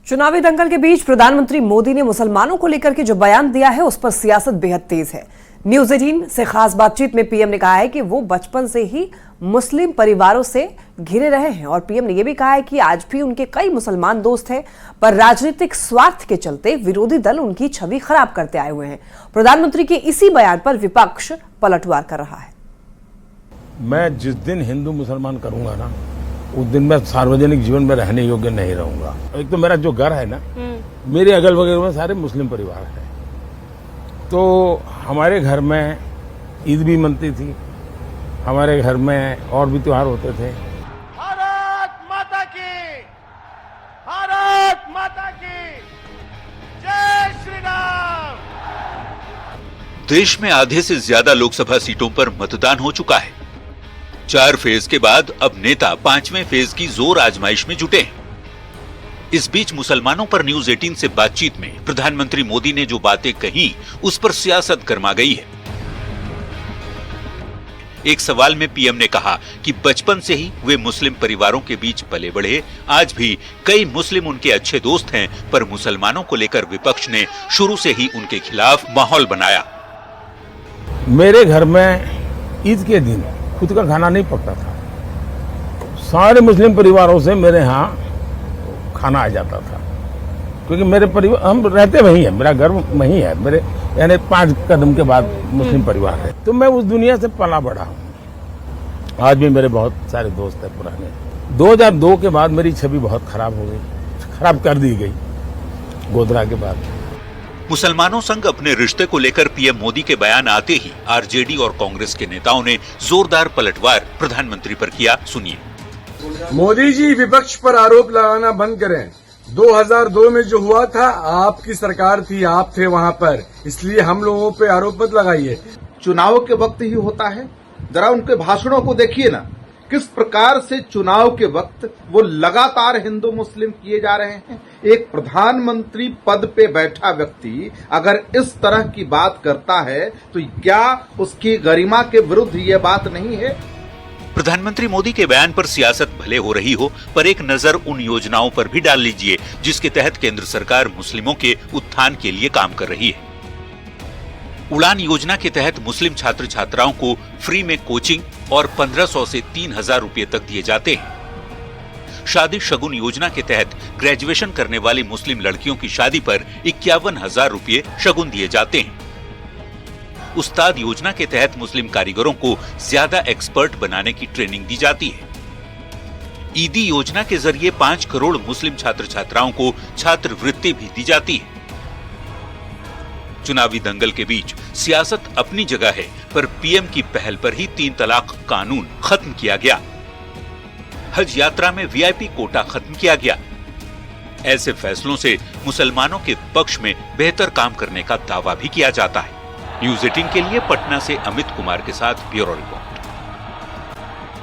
चुनावी दंगल के बीच प्रधानमंत्री मोदी ने मुसलमानों को लेकर के जो बयान दिया है उस पर सियासत बेहद तेज है। न्यूज 18 से खास बातचीत में पीएम ने कहा है कि वो बचपन से ही मुस्लिम परिवारों से घिरे रहे हैं और पीएम ने यह भी कहा है कि आज भी उनके कई मुसलमान दोस्त हैं, पर राजनीतिक स्वार्थ के चलते विरोधी दल उनकी छवि खराब करते आए हुए हैं। प्रधानमंत्री के इसी बयान पर विपक्ष पलटवार कर रहा है। मैं जिस दिन हिंदू मुसलमान करूंगा ना, उस दिन मैं सार्वजनिक जीवन में रहने योग्य नहीं रहूंगा। एक तो मेरा जो घर है ना, मेरे अगल बगल में सारे मुस्लिम परिवार है, तो हमारे घर में ईद भी मनती थी, हमारे घर में और भी त्योहार होते थे। भारत माता की, भारत माता की जय श्री राम। देश में आधे से ज्यादा लोकसभा सीटों पर मतदान हो चुका है। 4 फेज के बाद अब नेता 5वें फेज की जोर आजमाइश में जुटे हैं। इस बीच मुसलमानों पर न्यूज 18 से बातचीत में प्रधानमंत्री मोदी ने जो बातें कही उस पर सियासत गरमा गई है। एक सवाल में पीएम ने कहा कि बचपन से ही वे मुस्लिम परिवारों के बीच पले बढ़े, आज भी कई मुस्लिम उनके अच्छे दोस्त हैं, पर मुसलमानों को लेकर विपक्ष ने शुरू से ही उनके खिलाफ माहौल बनाया। मेरे घर में ईद के दिन खुद का खाना नहीं पकता था, सारे मुस्लिम परिवारों से मेरे यहाँ खाना आ जाता था, क्योंकि मेरे परिवार, हम रहते वहीं है, मेरा घर वहीं है, मेरे यानी 5 कदम के बाद मुस्लिम परिवार है, तो मैं उस दुनिया से पला बढ़ा हूँ। आज भी मेरे बहुत सारे दोस्त हैं पुराने। 2002 के बाद मेरी छवि बहुत खराब हो गई, खराब कर दी गई गोधरा के बाद। मुसलमानों संग अपने रिश्ते को लेकर पीएम मोदी के बयान आते ही आरजेडी और कांग्रेस के नेताओं ने जोरदार पलटवार प्रधानमंत्री पर किया। सुनिए। मोदी जी, विपक्ष पर आरोप लगाना बंद करें। 2002 में जो हुआ था, आपकी सरकार थी, आप थे वहां पर, इसलिए हम लोगों पे आरोप मत लगाइए। चुनाव के वक्त ही होता है, जरा उनके भाषणों को देखिए ना, किस प्रकार से चुनाव के वक्त वो लगातार हिंदू मुस्लिम किए जा रहे हैं। एक प्रधानमंत्री पद पे बैठा व्यक्ति अगर इस तरह की बात करता है तो क्या उसकी गरिमा के विरुद्ध ये बात नहीं है? प्रधानमंत्री मोदी के बयान पर सियासत भले हो रही हो, पर एक नजर उन योजनाओं पर भी डाल लीजिए जिसके तहत केंद्र सरकार मुस्लिमों के उत्थान के लिए काम कर रही है। उड़ान योजना के तहत मुस्लिम छात्र छात्राओं को फ्री में कोचिंग और 1500 से 3000 रुपए तक दिए जाते हैं। शादी शगुन योजना के तहत ग्रेजुएशन करने वाली मुस्लिम लड़कियों की शादी पर 51,000 रुपए शगुन दिए जाते हैं। उस्ताद योजना के तहत मुस्लिम कारीगरों को ज्यादा एक्सपर्ट बनाने की ट्रेनिंग दी जाती है। ईदी योजना के जरिए 5 करोड़ मुस्लिम छात्र छात्राओं को छात्रवृत्ति भी दी जाती है। चुनावी दंगल के बीच सियासत अपनी जगह है, पर पीएम की पहल पर ही 3 तलाक कानून खत्म किया गया। हज यात्रा में वीआईपी कोटा खत्म किया गया। ऐसे फैसलों से मुसलमानों के पक्ष में बेहतर काम करने का दावा भी किया जाता है। न्यूज 18 के लिए पटना से अमित कुमार के साथ ब्यूरो रिपोर्ट।